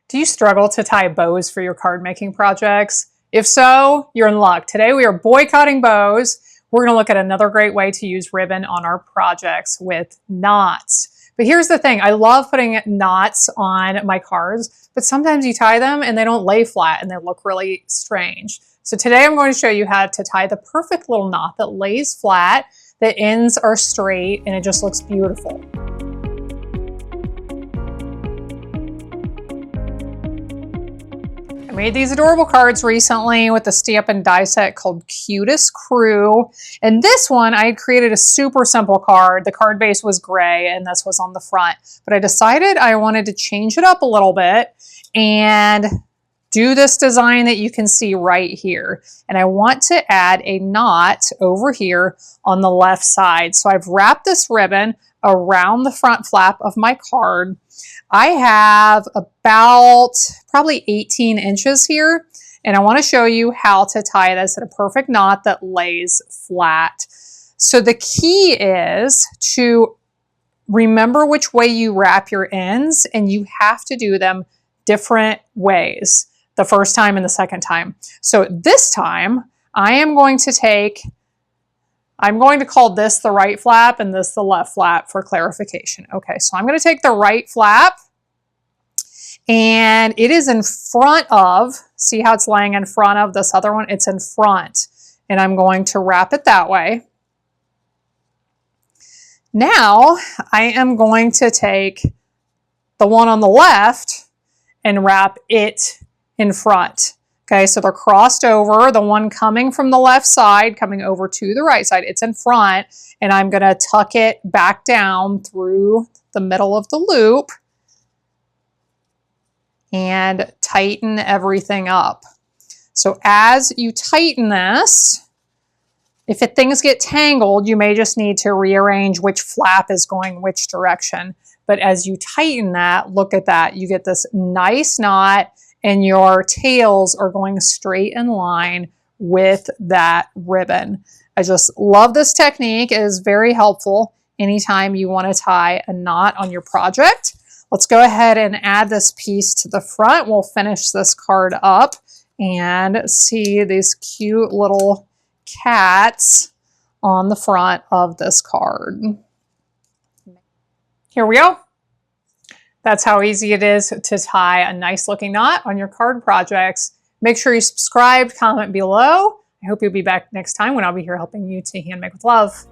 Do you struggle to tie bows for your card making projects? If so, you're in luck. Today we are boycotting bows. We're gonna look at another great way to use ribbon on our projects with knots. But here's the thing, I love putting knots on my cards, but sometimes you tie them and they don't lay flat and they look really strange. So today I'm going to show you how to tie the perfect little knot that lays flat, the ends are straight, and it just looks beautiful. I made these adorable cards recently with a stamp and die set called Cutest Crew. And this one, I had created a super simple card. The card base was gray and this was on the front. But I decided I wanted to change it up a little bit and do this design that you can see right here. And I want to add a knot over here on the left side. So I've wrapped this ribbon around the front flap of my card. I have about probably 18 inches here, and I want to show you how to tie this in a perfect knot that lays flat. So the key is to remember which way you wrap your ends, and you have to do them different ways the first time and the second time. So this time I am going to call this the right flap and this the left flap for clarification. Okay, so I'm going to take the right flap and it is in front of, see how it's laying in front of this other one? It's in front, and I'm going to wrap it that way. Now I am going to take the one on the left and wrap it in front. Okay, so they're crossed over. The one coming from the left side, coming over to the right side, it's in front, and I'm gonna tuck it back down through the middle of the loop and tighten everything up. So as you tighten this, if things get tangled, you may just need to rearrange which flap is going which direction. But as you tighten that, look at that, you get this nice knot, and your tails are going straight in line with that ribbon. I just love this technique. It is very helpful anytime you want to tie a knot on your project. Let's go ahead and add this piece to the front. We'll finish this card up and see these cute little cats on the front of this card. Here we go. That's how easy it is to tie a nice looking knot on your card projects. Make sure you subscribe, comment below. I hope you'll be back next time when I'll be here helping you to hand make with love.